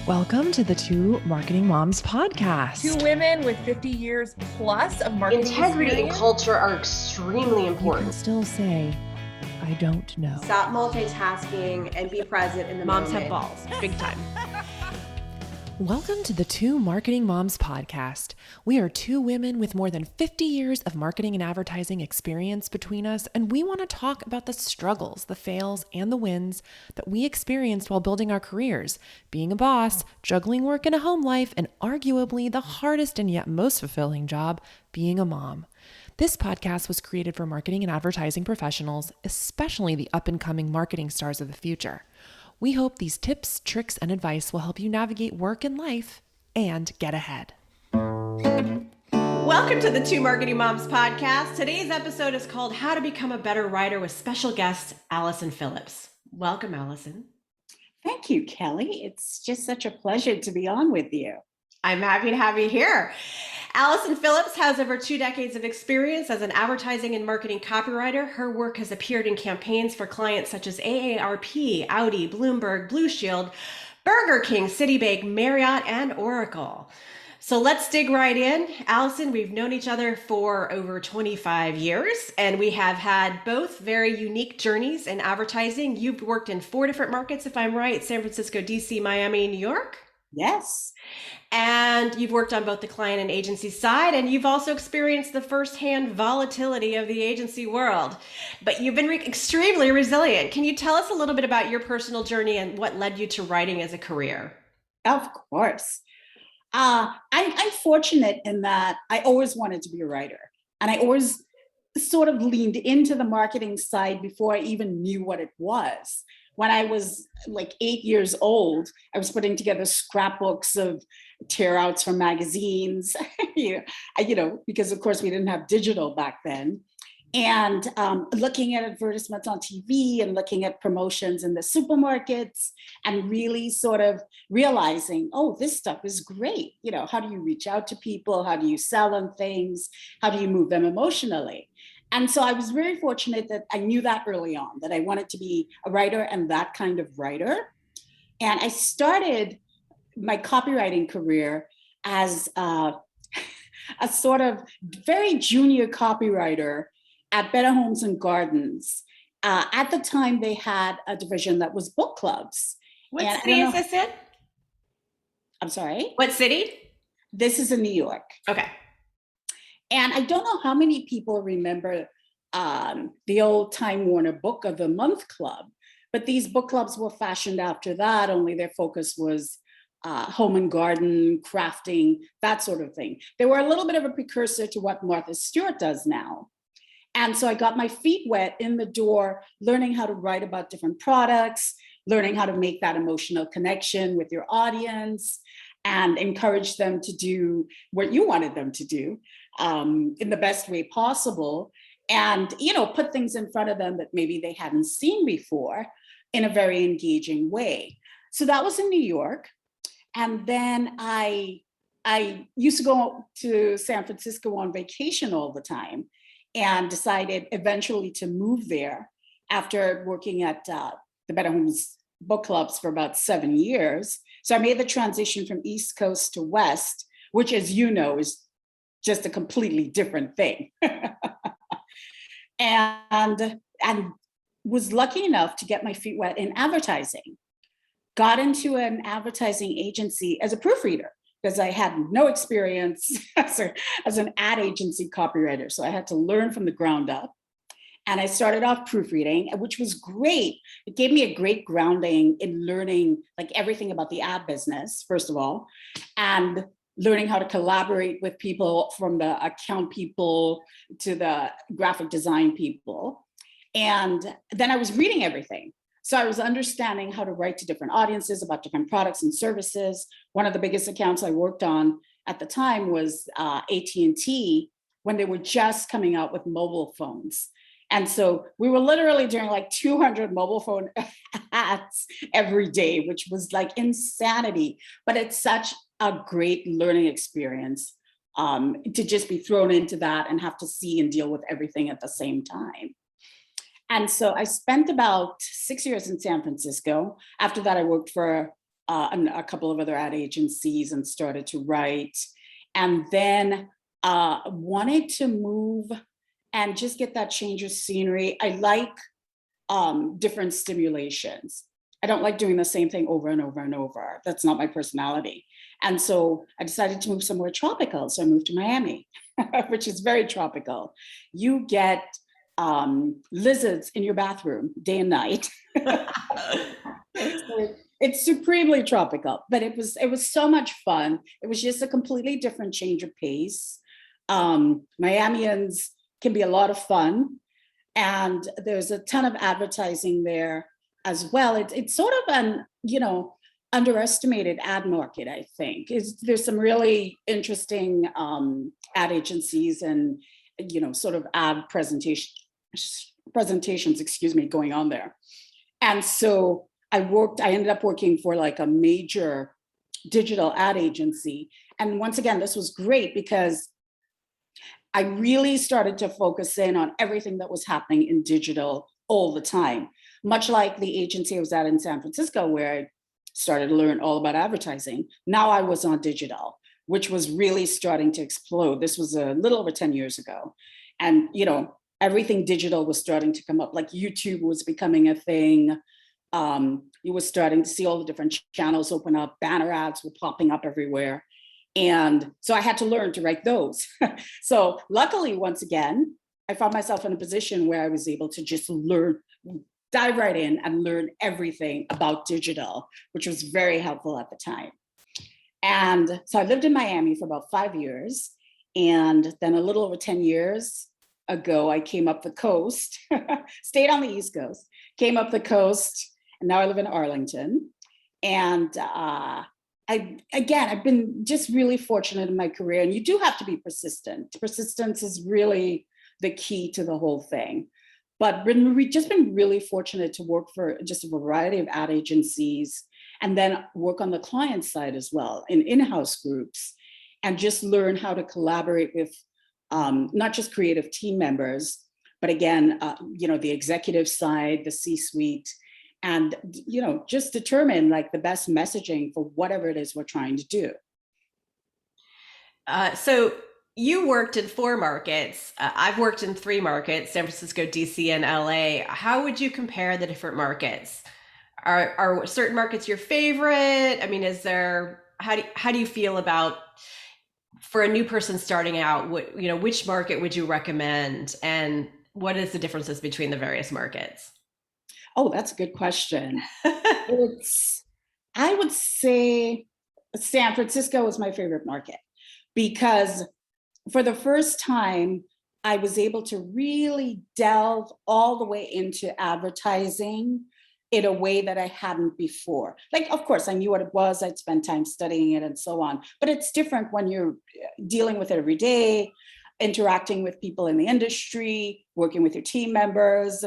Welcome to the Two Marketing Moms podcast. Two women with 50 years plus of marketing Integrity experience. and culture are extremely You important. can still say, I don't know. Stop multitasking and be present in the Moms moment. have balls, big time. Welcome to the Two Marketing Moms podcast. We are two women with more than 50 years of marketing and advertising experience between us, and we want to talk about the struggles, the fails, and the wins that we experienced while building our careers, being a boss, juggling work and a home life, and arguably the hardest and yet most fulfilling job, being a mom. This podcast was created for marketing and advertising professionals, especially the up-and-coming marketing stars of the future. We hope these tips, tricks, and advice will help you navigate work and life and get ahead. Welcome to the Two Marketing Moms podcast. Today's episode is called How to Become a Better Writer with special guest Allison Philips. Welcome, Allison. Thank you, Kelly. It's just such a pleasure to be on with you. I'm happy to have you here. Allison Philips has over 2 decades of experience as an advertising and marketing copywriter. Her work has appeared in campaigns for clients such as AARP, Audi, Bloomberg, Blue Shield, Burger King, Citibank, Marriott, and Oracle. So let's dig right in. Allison, we've known each other for over 25 years, and we have had both very unique journeys in advertising. You've worked in 4 different markets, if I'm right: San Francisco, DC, Miami, New York. Yes. And you've worked on both the client and agency side, and you've also experienced the firsthand volatility of the agency world. But you've been extremely resilient. Can you tell us a little bit about your personal journey and what led you to writing as a career? Of course. I'm fortunate in that I always wanted to be a writer, and I always sort of leaned into the marketing side before I even knew what it was. When I was like 8 years old, I was putting together scrapbooks of tear-outs from magazines, because of course we didn't have digital back then. And looking at advertisements on TV and looking at promotions in the supermarkets and really sort of realizing, oh, this stuff is great. How do you reach out to people? How do you sell them things? How do you move them emotionally? And so I was very fortunate that I knew that early on, that I wanted to be a writer and that kind of writer. And I started my copywriting career as a sort of very junior copywriter at Better Homes and Gardens. At the time, they had a division that was book clubs. What city is this in? I'm sorry? What city? This is in New York. Okay. And I don't know how many people remember the old Time Warner Book of the Month Club, but these book clubs were fashioned after that, only their focus was home and garden, crafting, that sort of thing. They were a little bit of a precursor to what Martha Stewart does now. And so I got my feet wet in the door, learning how to write about different products, learning how to make that emotional connection with your audience, and encourage them to do what you wanted them to do in the best way possible. And, put things in front of them that maybe they hadn't seen before in a very engaging way. So that was in New York. And then I used to go to San Francisco on vacation all the time and decided eventually to move there after working at the Better Homes book clubs for about 7 years. So I made the transition from East Coast to West, which, as you know, is just a completely different thing. and was lucky enough to get my feet wet in advertising. Got into an advertising agency as a proofreader because I had no experience as an ad agency copywriter. So I had to learn from the ground up. And I started off proofreading, which was great. It gave me a great grounding in learning like everything about the ad business, first of all, and learning how to collaborate with people, from the account people to the graphic design people. And then I was reading everything. So I was understanding how to write to different audiences about different products and services. One of the biggest accounts I worked on at the time was AT&T, when they were just coming out with mobile phones. And so we were literally doing like 200 mobile phone ads every day, which was like insanity. But it's such a great learning experience to just be thrown into that and have to see and deal with everything at the same time. And so I spent about 6 years in San Francisco. After that, I worked for and a couple of other ad agencies and started to write. And then wanted to move and just get that change of scenery. I like different stimulations. I don't like doing the same thing over and over and over. That's not my personality. And so I decided to move somewhere tropical. So I moved to Miami, which is very tropical. You get lizards in your bathroom day and night. So it's supremely tropical, but it was so much fun. It was just a completely different change of pace. Miamians can be a lot of fun, and there's a ton of advertising there as well. It's sort of an, underestimated ad market, I think. There's some really interesting ad agencies and, sort of ad presentations, going on there. And so I ended up working for like a major digital ad agency. And once again, this was great because I really started to focus in on everything that was happening in digital all the time, much like the agency I was at in San Francisco, where I started to learn all about advertising. Now I was on digital, which was really starting to explode. This was a little over 10 years ago. And, everything digital was starting to come up, like YouTube was becoming a thing. You were starting to see all the different channels open up, banner ads were popping up everywhere. And so I had to learn to write those. So luckily, once again, I found myself in a position where I was able to just dive right in and learn everything about digital, which was very helpful at the time. And so I lived in Miami for about 5 years. And then a little over 10 years ago, I came up the coast, stayed on the East Coast, came up the coast, and now I live in Arlington. And I've been just really fortunate in my career, and you do have to be persistent. Persistence is really the key to the whole thing. But we've just been really fortunate to work for just a variety of ad agencies and then work on the client side as well in in-house groups and just learn how to collaborate with not just creative team members, but again, the executive side, the C-suite, and, just determine like the best messaging for whatever it is we're trying to do. So you worked in 4 markets. I've worked in 3 markets, San Francisco, DC, and LA. How would you compare the different markets? Are certain markets your favorite? I mean, how do you feel about, for a new person starting out, which market would you recommend? And what is the differences between the various markets? Oh, that's a good question. I would say San Francisco is my favorite market because for the first time, I was able to really delve all the way into advertising in a way that I hadn't before. Like, of course, I knew what it was. I'd spent time studying it and so on. But it's different when you're dealing with it every day, interacting with people in the industry, working with your team members,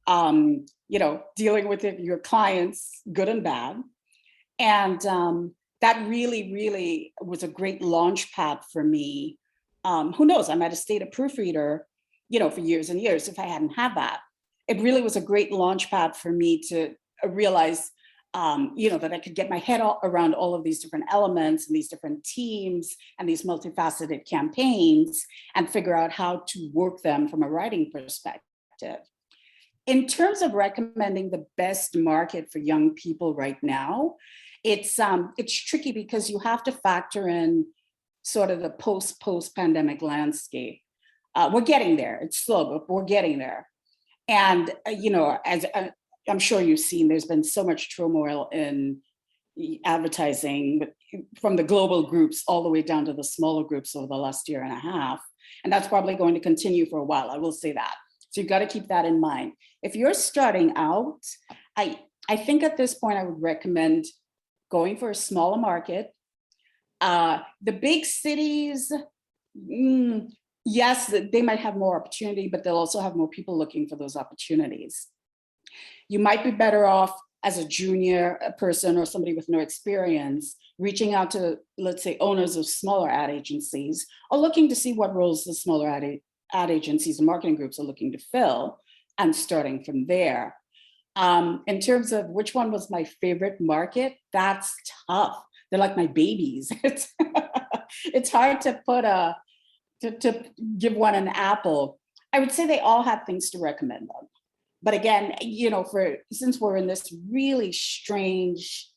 dealing with your clients, good and bad. And that really, really was a great launch pad for me. Who knows? I might have stayed a proofreader, for years and years if I hadn't had that. It really was a great launch pad for me to realize, that I could get my head around all of these different elements and these different teams and these multifaceted campaigns and figure out how to work them from a writing perspective. In terms of recommending the best market for young people right now, it's tricky because you have to factor in sort of the post-pandemic landscape. We're getting there. It's slow, but we're getting there. And, as I'm sure you've seen, there's been so much turmoil in advertising from the global groups all the way down to the smaller groups over the last year and a half. And that's probably going to continue for a while. I will say that. So you've got to keep that in mind. If you're starting out, I think at this point, I would recommend going for a smaller market. The big cities, yes, they might have more opportunity, but they'll also have more people looking for those opportunities. You might be better off as a junior person or somebody with no experience, reaching out to, let's say, owners of smaller ad agencies, or looking to see what roles the smaller ad agencies and marketing groups are looking to fill, and starting from there. In terms of which one was my favorite market, that's tough. They're like my babies. It's hard to put to give one an apple. I would say they all have things to recommend them. But again, since we're in this really strange,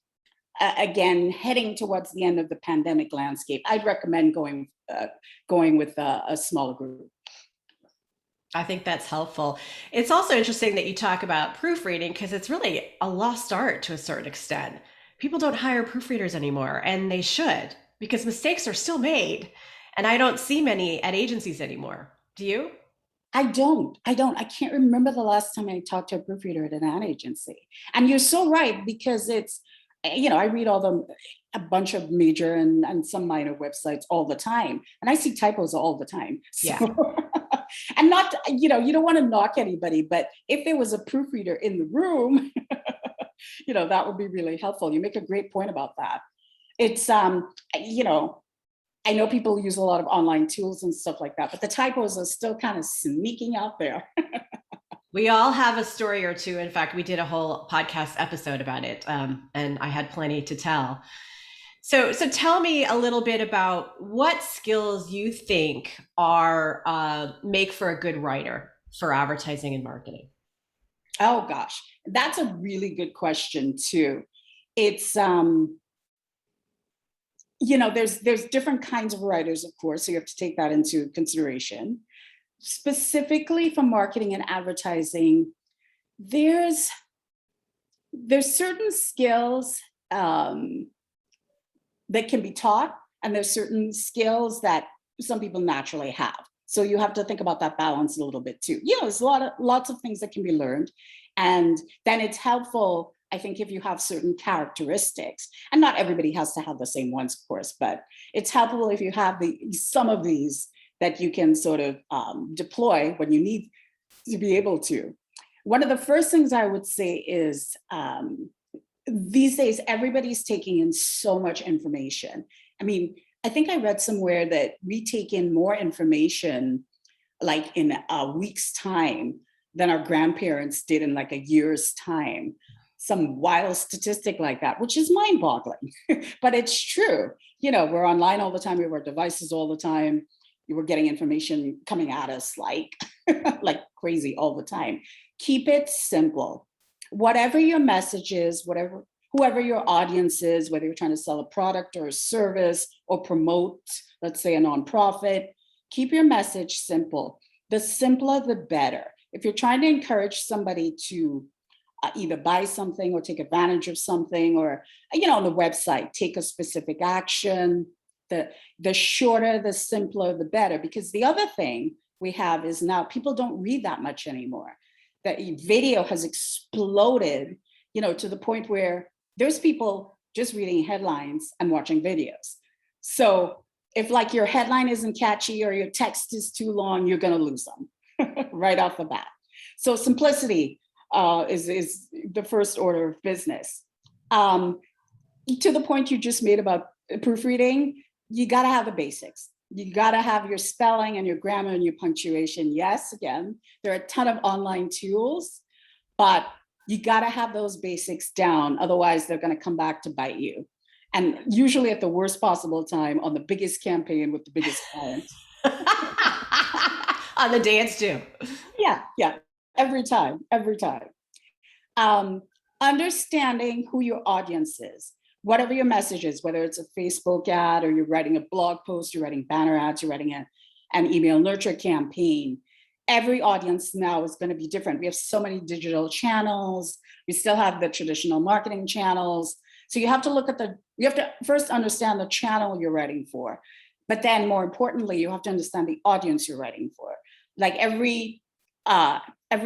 again, heading towards the end of the pandemic landscape, I'd recommend going with a smaller group. I think that's helpful. It's also interesting that you talk about proofreading because it's really a lost art to a certain extent. People don't hire proofreaders anymore, and they should because mistakes are still made. And I don't see many at agencies anymore. Do you? I don't. I can't remember the last time I talked to a proofreader at an ad agency. And you're so right, because it's, I read a bunch of major and some minor websites all the time. And I see typos all the time. So, Yeah. and not, you don't want to knock anybody, but if there was a proofreader in the room, that would be really helpful. You make a great point about that. It's, I know people use a lot of online tools and stuff like that, but the typos are still kind of sneaking out there. We all have a story or two. In fact, we did a whole podcast episode about it, and I had plenty to tell. So tell me a little bit about what skills you think are make for a good writer for advertising and marketing. Oh gosh, that's a really good question too. It's there's different kinds of writers, of course, so you have to take that into consideration. Specifically for marketing and advertising, there's certain skills that can be taught, and there's certain skills that some people naturally have. So you have to think about that balance a little bit too. There's lots of things that can be learned, and then it's helpful, I think, if you have certain characteristics, and not everybody has to have the same ones, of course, but it's helpful if you have some of these that you can sort of deploy when you need to be able to. One of the first things I would say is these days, everybody's taking in so much information. I mean, I think I read somewhere that we take in more information like in a week's time than our grandparents did in like a year's time. Some wild statistic like that, which is mind-boggling, but it's true. We're online all the time. We have our devices all the time. We're getting information coming at us like crazy all the time. Keep it simple. Whatever your message is, whoever your audience is, whether you're trying to sell a product or a service or promote, let's say, a nonprofit, keep your message simple. The simpler, the better. If you're trying to encourage somebody to either buy something or take advantage of something, or, on the website, take a specific action, the shorter, the simpler, the better. Because the other thing we have is now people don't read that much anymore. That video has exploded, to the point where there's people just reading headlines and watching videos. So if like your headline isn't catchy or your text is too long, you're going to lose them right off the bat. So simplicity is the first order of business. To the point you just made about proofreading, you got to have the basics. You got to have your spelling and your grammar and your punctuation. Yes, again, there are a ton of online tools, but you got to have those basics down. Otherwise, they're going to come back to bite you. And usually at the worst possible time on the biggest campaign with the biggest client. On the day it's due. Yeah. Every time. Understanding who your audience is. Whatever your message is, whether it's a Facebook ad or you're writing a blog post, you're writing banner ads, you're writing an email nurture campaign, every audience now is going to be different. We have so many digital channels. We still have the traditional marketing channels. So you have to first understand the channel you're writing for. But then more importantly, you have to understand the audience you're writing for. Like every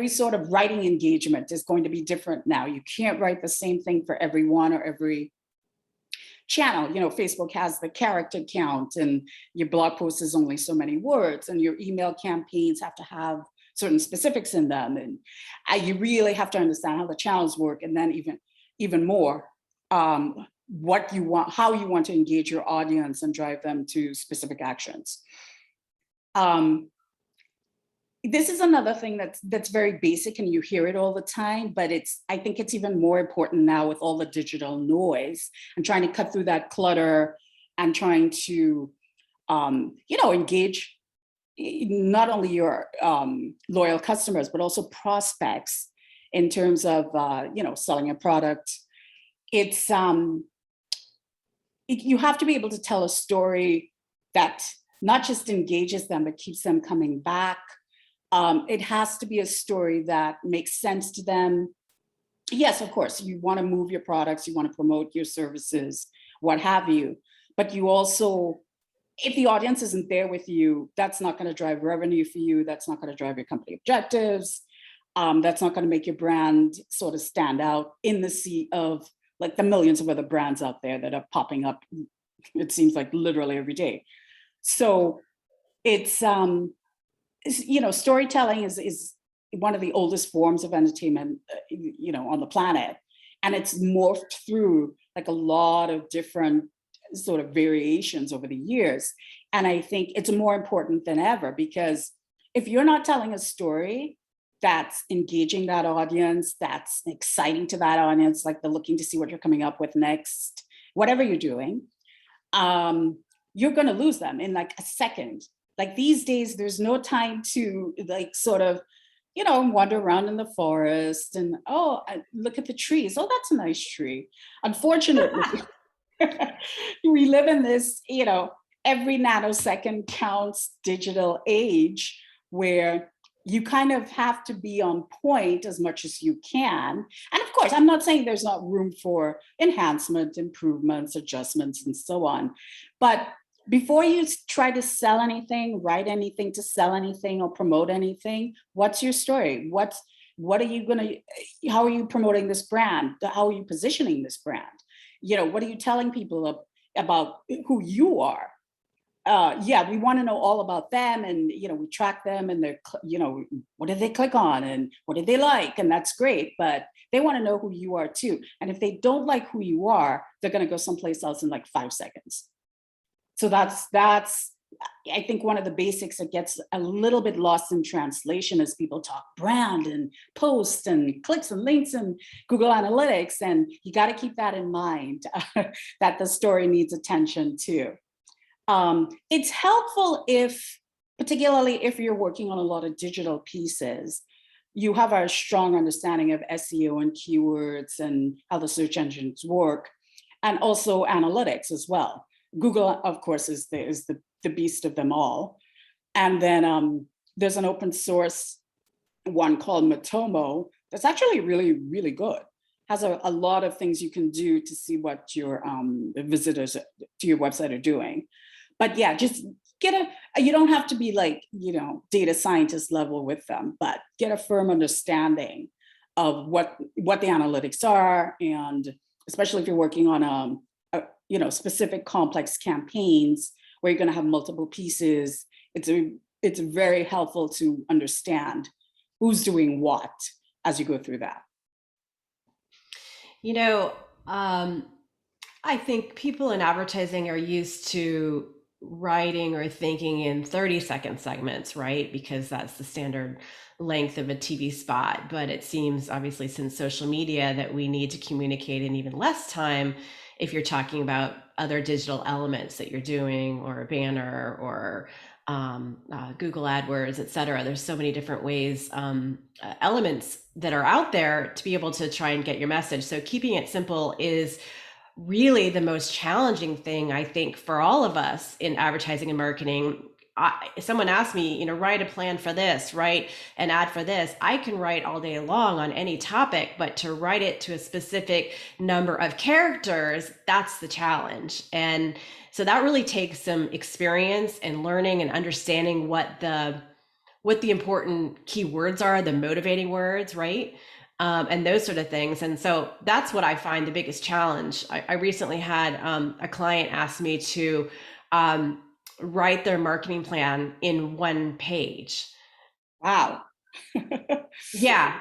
sort of writing engagement is going to be different now. You can't write the same thing for everyone or every channel. Facebook has the character count, and your blog post is only so many words, and your email campaigns have to have certain specifics in them. And you really have to understand how the channels work, and then even more, what you want, how you want to engage your audience and drive them to specific actions. this is another thing that's very basic and you hear it all the time, but I think it's even more important now with all the digital noise and trying to cut through that clutter and trying to, engage not only your loyal customers, but also prospects in terms of, selling a product. It's, you have to be able to tell a story that not just engages them, but keeps them coming back. It has to be a story that makes sense to them. Yes, of course, you want to move your products, you want to promote your services, what have you. But you also, if the audience isn't there with you, that's not going to drive revenue for you. That's not going to drive your company objectives. That's not going to make your brand sort of stand out in the sea of like the millions of other brands out there that are popping up, it seems like literally every day. So it's, storytelling is one of the oldest forms of entertainment, on the planet. And it's morphed through like a lot of different sort of variations over the years. And I think it's more important than ever, because if you're not telling a story that's engaging that audience, that's exciting to that audience, like they're looking to see what you're coming up with next, whatever you're doing, you're going to lose them in like a second. Like these days, there's no time to like sort of, wander around in the forest and, look at the trees. Oh, that's a nice tree. Unfortunately, we live in this, every nanosecond counts digital age where you kind of have to be on point as much as you can. And of course, I'm not saying there's not room for enhancement, improvements, adjustments, and so on. But before you try to sell anything, write anything to sell anything or promote anything, what's your story? What are you how are you promoting this brand? How are you positioning this brand? What are you telling people about who you are? We want to know all about them, and we track them and they're, what did they click on and what did they like? And that's great, but they want to know who you are too. And if they don't like who you are, they're going to go someplace else in like 5 seconds. So that's I think one of the basics that gets a little bit lost in translation as people talk brand and posts and clicks and links and Google Analytics. And you got to keep that in mind, that the story needs attention too. It's helpful particularly if you're working on a lot of digital pieces, you have a strong understanding of SEO and keywords and how the search engines work, and also analytics as well. Google, of course, is the beast of them all. And then there's an open source one called Matomo that's actually really, really good. Has a lot of things you can do to see what your visitors to your website are doing. But yeah, just you don't have to be like, data scientist level with them, but get a firm understanding of what the analytics are. And especially if you're working on specific complex campaigns where you're going to have multiple pieces, it's very helpful to understand who's doing what as you go through that. I think people in advertising are used to writing or thinking in 30-second segments, right? Because that's the standard length of a TV spot. But it seems, obviously, since social media, that we need to communicate in even less time if you're talking about other digital elements that you're doing, or a banner, or Google AdWords, et cetera. There's so many different ways, elements that are out there to be able to try and get your message. So keeping it simple is really the most challenging thing, I think, for all of us in advertising and marketing. Someone asked me, write a plan for this, write an ad for this. I can write all day long on any topic, but to write it to a specific number of characters, that's the challenge. And so that really takes some experience and learning and understanding what the important keywords are, the motivating words, right? And those sort of things. And so that's what I find the biggest challenge. I recently had a client ask me to write their marketing plan in 1 page. Wow. Yeah.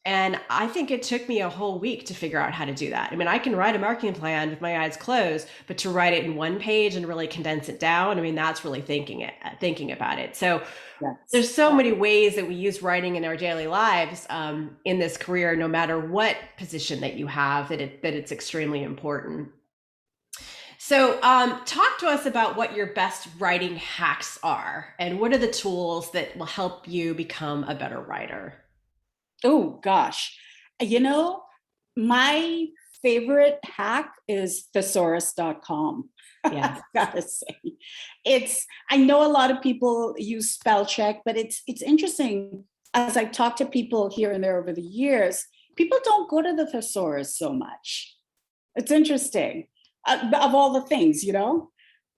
And I think it took me a whole week to figure out how to do that. I mean, I can write a marketing plan with my eyes closed, but to write it in one page and really condense it down, I mean, that's really thinking about it. So there's so many ways that we use writing in our daily lives in this career, no matter what position that you have, that it's extremely important. So talk to us about what your best writing hacks are, and what are the tools that will help you become a better writer? Oh gosh. You know, my favorite hack is thesaurus.com. Yeah. I've gotta say. I know a lot of people use spell check, but it's interesting as I talk to people here and there over the years, people don't go to the thesaurus so much. It's interesting of all the things,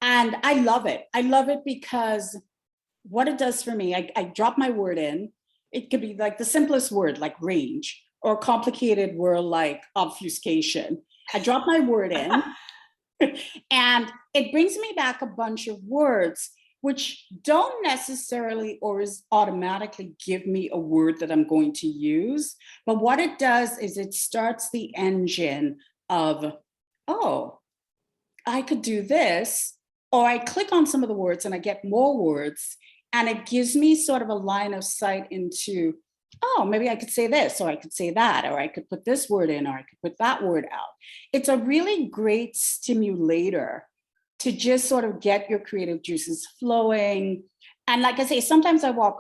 and I love it. I love it because what it does for me, I drop my word in. It could be like the simplest word, like range, or a complicated word like obfuscation. I drop my word in, and it brings me back a bunch of words which don't necessarily or is automatically give me a word that I'm going to use. But what it does is it starts the engine of, oh, I could do this, or I click on some of the words and I get more words. And it gives me sort of a line of sight into, oh, maybe I could say this, or I could say that, or I could put this word in, or I could put that word out. It's a really great stimulator to just sort of get your creative juices flowing. And like I say, sometimes I walk,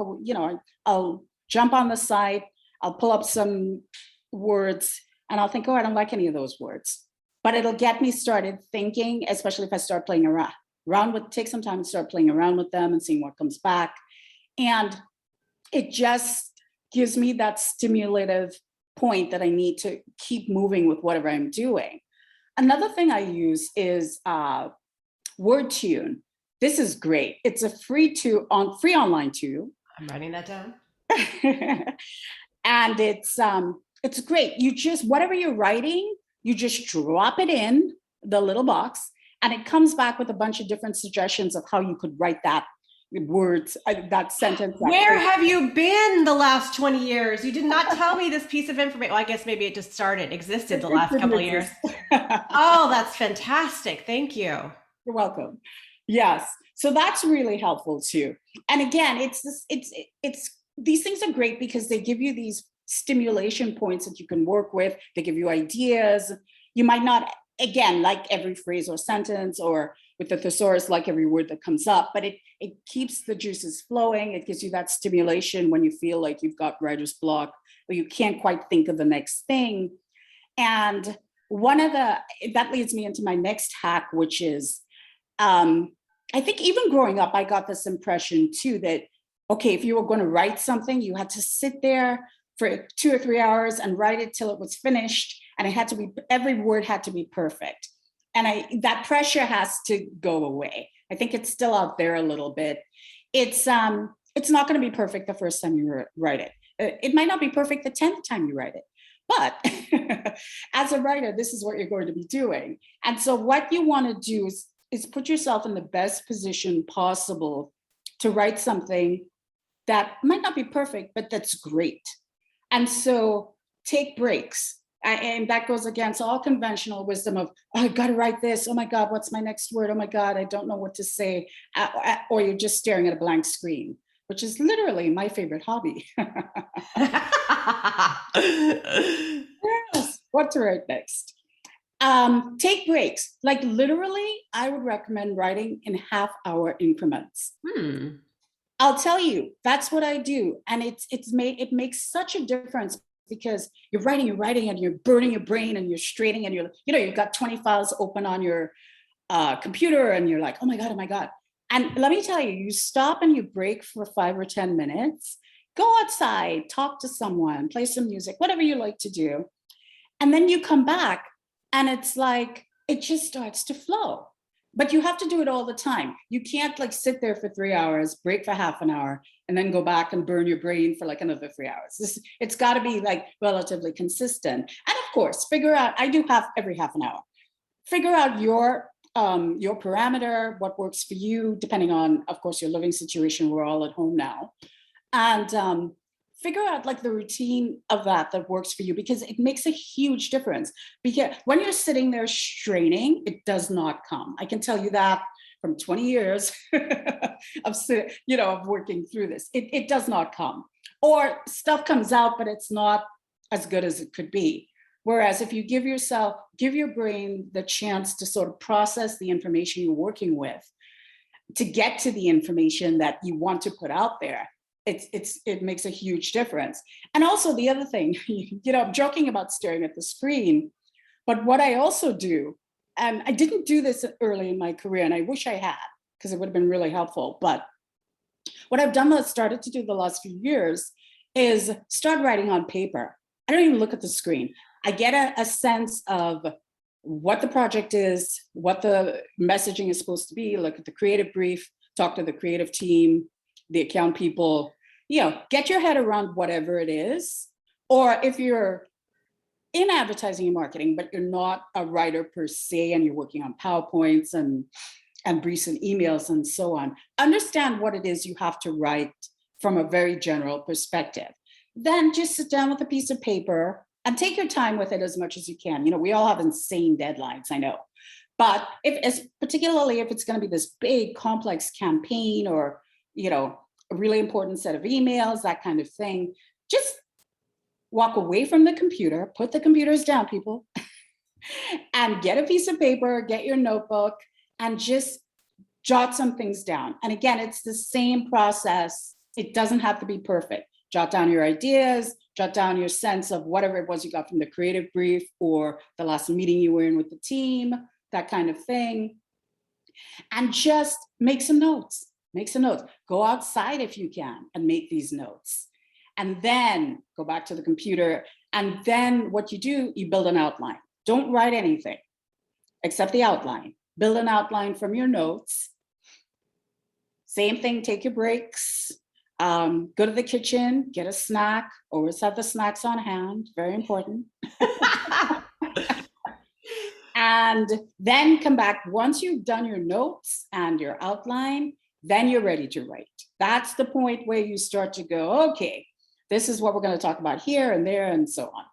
I'll jump on the site, I'll pull up some words, and I'll think, oh, I don't like any of those words. But it'll get me started thinking, especially if I start playing around take some time to start playing around with them and seeing what comes back. And it just gives me that stimulative point that I need to keep moving with whatever I'm doing. Another thing I use is WordTune. This is great. It's a free online tool. I'm writing that down. And it's great. You just, whatever you're writing, you just drop it in the little box, and it comes back with a bunch of different suggestions of how you could write that words, that sentence. Where have you been the last 20 years? You did not tell me this piece of information. Well, I guess maybe it just existed the last couple of years. Oh, that's fantastic. Thank you. You're welcome. Yes. So that's really helpful too. And again, these things are great because they give you these stimulation points that you can work with. They give you ideas. You might not, again, like every phrase or sentence, or with the thesaurus, like every word that comes up, but it keeps the juices flowing. It gives you that stimulation when you feel like you've got writer's block, or you can't quite think of the next thing. And that leads me into my next hack, which is, I think even growing up, I got this impression too, that, okay, if you were going to write something, you had to sit there for 2 or 3 hours and write it till it was finished. And every word had to be perfect. And that pressure has to go away. I think it's still out there a little bit. It's not going to be perfect the first time you write it. It might not be perfect the 10th time you write it. But as a writer, this is what you're going to be doing. And so what you want to do is put yourself in the best position possible to write something that might not be perfect, but that's great. And so take breaks. And that goes against all conventional wisdom of, oh, I got to write this. Oh my God, what's my next word? Oh my God, I don't know what to say. Or you're just staring at a blank screen, which is literally my favorite hobby. Yes, what to write next? Take breaks. Like literally, I would recommend writing in half-hour increments. I'll tell you, that's what I do. And it makes such a difference, because you're writing, and you're burning your brain, and you're straining, and you've got 20 files open on your computer, and you're like, oh my God. And let me tell you, you stop and you break for 5 or 10 minutes, go outside, talk to someone, play some music, whatever you like to do. And then you come back and it's like, it just starts to flow. But you have to do it all the time. You can't like sit there for 3 hours, break for half an hour, and then go back and burn your brain for like another 3 hours. It's got to be like relatively consistent. And of course, figure out, I do every half an hour. Figure out your parameter, what works for you, depending on, of course, your living situation. We're all at home now. And figure out like the routine of that works for you, because it makes a huge difference. Because when you're sitting there straining, it does not come. I can tell you that from 20 years of working through this. It does not come. Or stuff comes out, but it's not as good as it could be. Whereas if you give your brain the chance to sort of process the information you're working with, to get to the information that you want to put out there, it makes a huge difference. And also the other thing, I'm joking about staring at the screen, but what I also do, and I didn't do this early in my career, and I wish I had, because it would have been really helpful. But what I've done, started to do the last few years, is start writing on paper. I don't even look at the screen. I get a sense of what the project is, what the messaging is supposed to be, look at the creative brief, talk to the creative team, the account people, get your head around whatever it is. Or if you're in advertising and marketing, but you're not a writer per se, and you're working on PowerPoints and briefs and emails and so on, understand what it is you have to write from a very general perspective. Then just sit down with a piece of paper and take your time with it as much as you can. We all have insane deadlines, I know. But particularly if it's going to be this big, complex campaign, or, a really important set of emails, that kind of thing, just walk away from the computer, put the computers down, people, and get a piece of paper, get your notebook, and just jot some things down. And again, it's the same process. It doesn't have to be perfect. Jot down your ideas, jot down your sense of whatever it was you got from the creative brief or the last meeting you were in with the team, that kind of thing. And just make some notes. Go outside if you can and make these notes. And then go back to the computer. And then what you do, you build an outline. Don't write anything except the outline. Build an outline from your notes. Same thing, take your breaks. Go to the kitchen, get a snack. Always have the snacks on hand, very important. And then come back. Once you've done your notes and your outline, then you're ready to write. That's the point where you start to go, okay, this is what we're going to talk about here and there and so on.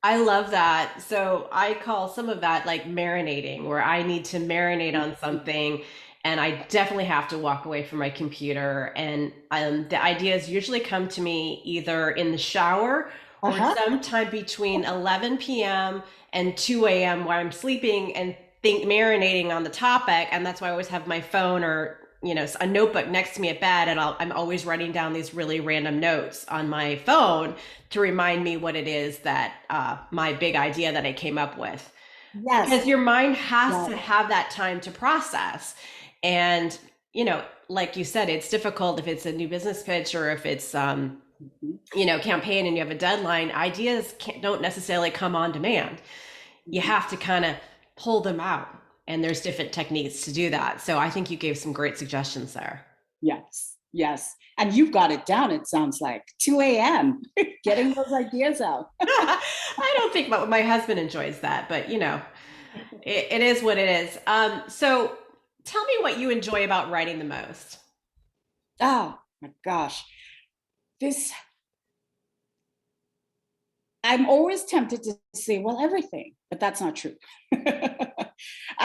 I love that. So I call some of that like marinating, where I need to marinate on something. And I definitely have to walk away from my computer. And the ideas usually come to me either in the shower or sometime between 11 p.m. and 2 a.m. while I'm sleeping and marinating on the topic. And that's why I always have my phone or a notebook next to me at bed. And I'm always writing down these really random notes on my phone to remind me what it is that my big idea that I came up with. Yes. Because your mind has to have that time to process. And, like you said, it's difficult if it's a new business pitch or if it's, campaign and you have a deadline. Ideas don't necessarily come on demand. You have to kind of pull them out. And there's different techniques to do that. So I think you gave some great suggestions there. Yes. And you've got it down, it sounds like. 2 a.m. getting those ideas out. I don't think my husband enjoys that, but, it is what it is. So tell me what you enjoy about writing the most. Oh my gosh. I'm always tempted to say, well, everything, but that's not true.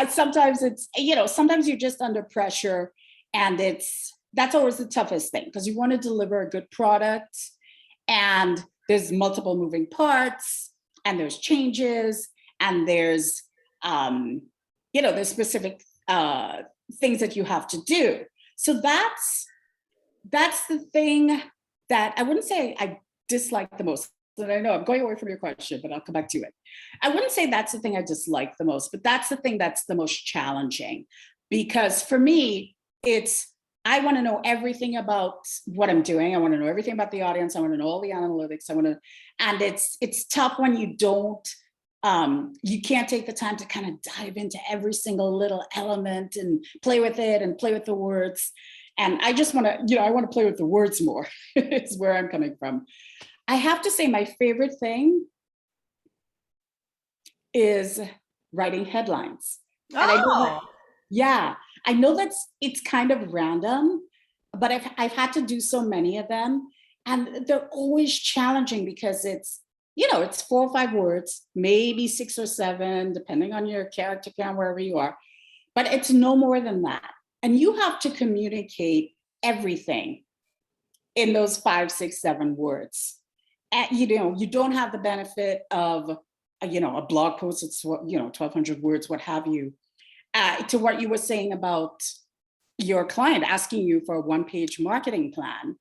Sometimes sometimes you're just under pressure, and that's always the toughest thing, because you want to deliver a good product, and there's multiple moving parts, and there's changes, and there's there's specific things that you have to do. So that's the thing that I wouldn't say I dislike the most. And I know I'm going away from your question, but I'll come back to it. I wouldn't say that's the thing I dislike the most, but that's the thing that's the most challenging. Because for me, I want to know everything about what I'm doing. I want to know everything about the audience. I want to know all the analytics. And it's tough when you don't, you can't take the time to kind of dive into every single little element and play with it and play with the words. And I just want to, I want to play with the words more. Is where I'm coming from. I have to say my favorite thing is writing headlines. Oh. And I know it's kind of random, but I've had to do so many of them. And they're always challenging because it's 4 or 5 words, maybe 6 or 7, depending on your character count, wherever you are, but it's no more than that. And you have to communicate everything in those 5, 6, 7 words. And, you don't have the benefit of, a blog post, it's 1,200 words, what have you. To what you were saying about your client asking you for a one-page marketing plan,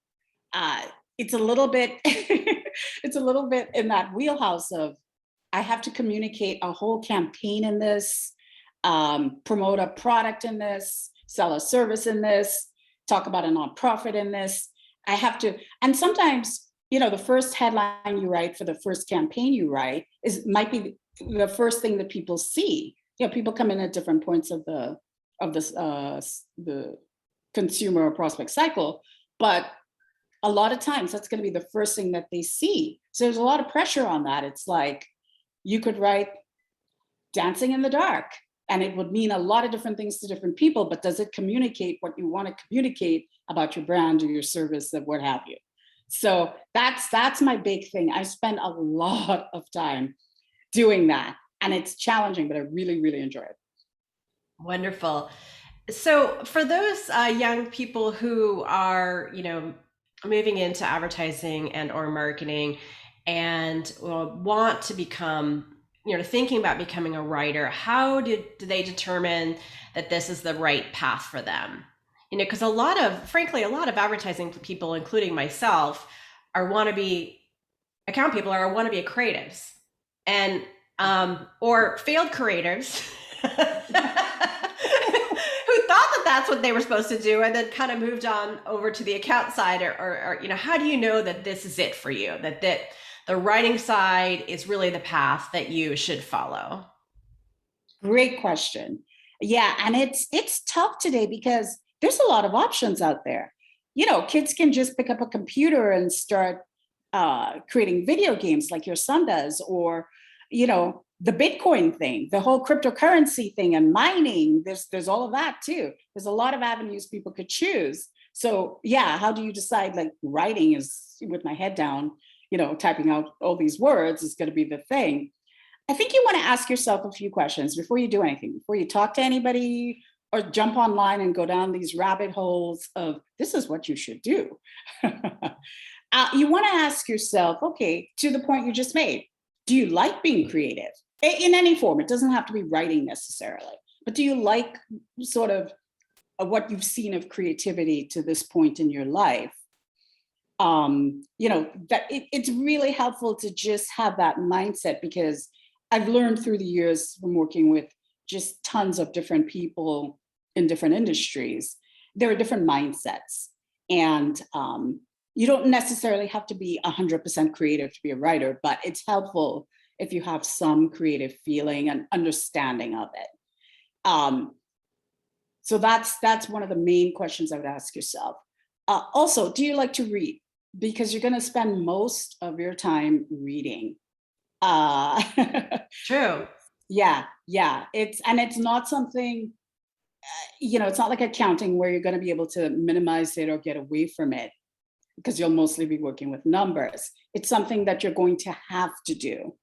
it's a little bit, it's a little bit in that wheelhouse of, I have to communicate a whole campaign in this, promote a product in this, sell a service in this, talk about a nonprofit in this. I have to, and sometimes, the first headline you write for the first campaign you write might be the first thing that people see. People come in at different points of the consumer or prospect cycle, but a lot of times that's going to be the first thing that they see. So there's a lot of pressure on that. It's like you could write dancing in the dark, and it would mean a lot of different things to different people, but does it communicate what you want to communicate about your brand or your service or what have you? So that's my big thing. I spend a lot of time doing that, and it's challenging, but I really, really enjoy it. Wonderful. So for those young people who are, moving into advertising and or marketing and want to become, thinking about becoming a writer, how do they determine that this is the right path for them? Because frankly, a lot of advertising people, including myself, are wannabe account people, or wannabe creatives, and or failed creatives who thought that that's what they were supposed to do, and then kind of moved on over to the account side, or how do you know that this is it for you, that the writing side is really the path that you should follow? Great question. Yeah, and it's tough today because there's a lot of options out there. Kids can just pick up a computer and start creating video games like your son does, or the Bitcoin thing, the whole cryptocurrency thing, and mining. There's all of that too. There's a lot of avenues people could choose. So yeah, how do you decide? Like, writing is with my head down, typing out all these words is going to be the thing. I think you want to ask yourself a few questions before you do anything, before you talk to anybody or jump online and go down these rabbit holes of this is what you should do. You want to ask yourself, okay, to the point you just made, do you like being creative in any form? It doesn't have to be writing necessarily, but do you like sort of what you've seen of creativity to this point in your life? That it's really helpful to just have that mindset, because I've learned through the years from working with just tons of different people in different industries, there are different mindsets. And you don't necessarily have to be 100% creative to be a writer, but it's helpful if you have some creative feeling and understanding of it. So that's one of the main questions I would ask yourself. Also, do you like to read? Because you're going to spend most of your time reading. True. Yeah. It's not something, it's not like accounting where you're going to be able to minimize it or get away from it, because you'll mostly be working with numbers. It's something that you're going to have to do.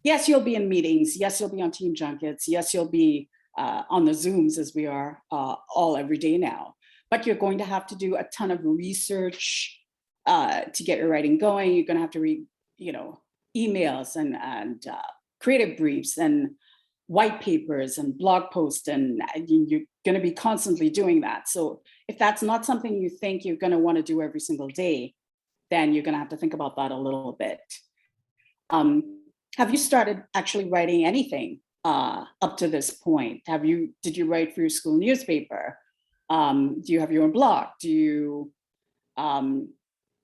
Yes, you'll be in meetings. Yes, you'll be on team junkets. Yes, you'll be on the Zooms, as we are all every day now. But you're going to have to do a ton of research to get your writing going. You're going to have to read, emails and creative briefs and white papers and blog posts, and you're going to be constantly doing that. So if that's not something you think you're going to want to do every single day, then you're going to have to think about that a little bit. Have you started actually writing anything up to this point? Did you write for your school newspaper? Do you have your own blog?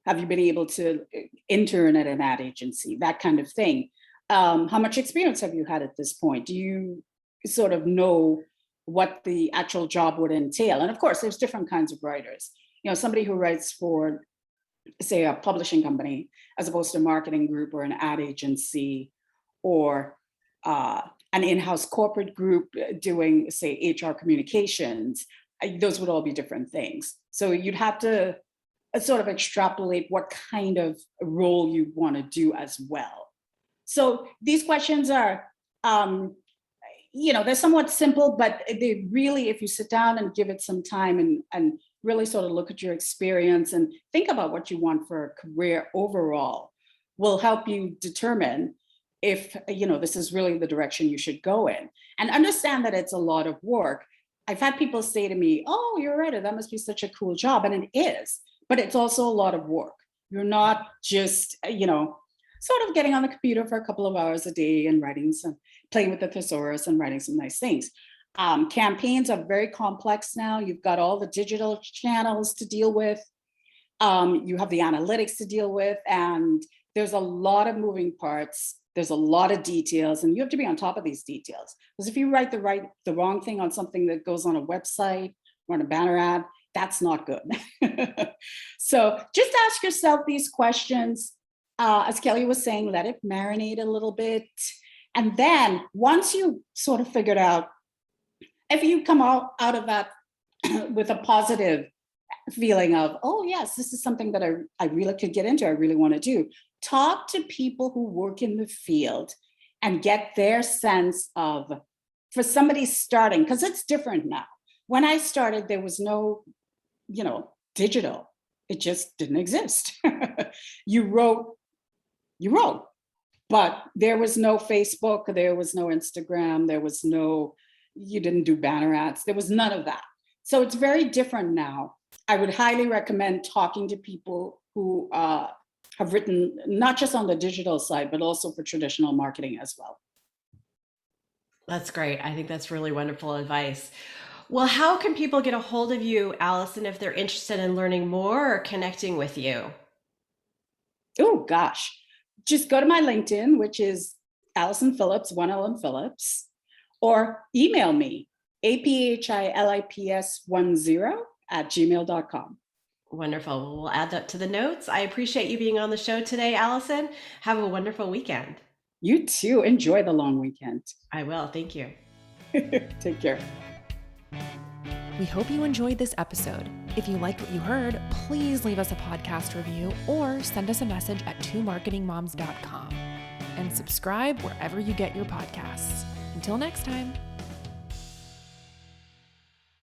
Have you been able to intern at an ad agency, that kind of thing? How much experience have you had at this point? Do you sort of know what the actual job would entail? And of course, there's different kinds of writers. Somebody who writes for, say, a publishing company, as opposed to a marketing group or an ad agency, or an in-house corporate group doing, say, HR communications. Those would all be different things. So you'd have to sort of extrapolate what kind of role you want to do as well. So these questions are, they're somewhat simple, but they really, if you sit down and give it some time and really sort of look at your experience and think about what you want for a career overall, will help you determine if, this is really the direction you should go in. And understand that it's a lot of work. I've had people say to me, oh, you're right, that must be such a cool job. And it is, but it's also a lot of work. You're not just, sort of getting on the computer for a couple of hours a day and playing with the thesaurus and writing some nice things. Campaigns are very complex now. You've got all the digital channels to deal with. You have the analytics to deal with, and there's a lot of moving parts. There's a lot of details, and you have to be on top of these details. Because if you write the wrong thing on something that goes on a website or on a banner ad, that's not good. So just ask yourself these questions. As Kelly was saying, let it marinate a little bit. And then once you sort of figured out, if you come out of that with a positive feeling of, oh yes, this is something that I really could get into, I really want to do, talk to people who work in the field and get their sense of, for somebody starting, because it's different now. When I started, there was no, digital. It just didn't exist. You wrote, but there was no Facebook, there was no Instagram, you didn't do banner ads, there was none of that. So it's very different now. I would highly recommend talking to people who have written, not just on the digital side, but also for traditional marketing as well. That's great. I think that's really wonderful advice. Well, how can people get a hold of you, Allison, if they're interested in learning more or connecting with you? Oh, gosh. Just go to my LinkedIn, which is Allison Philips, 1L Phillips, or email me, aphilips10@gmail.com. Wonderful. We'll add that to the notes. I appreciate you being on the show today, Allison. Have a wonderful weekend. You too. Enjoy the long weekend. I will. Thank you. Take care. We hope you enjoyed this episode. If you liked what you heard, please leave us a podcast review or send us a message at twomarketingmoms.com and subscribe wherever you get your podcasts. Until next time.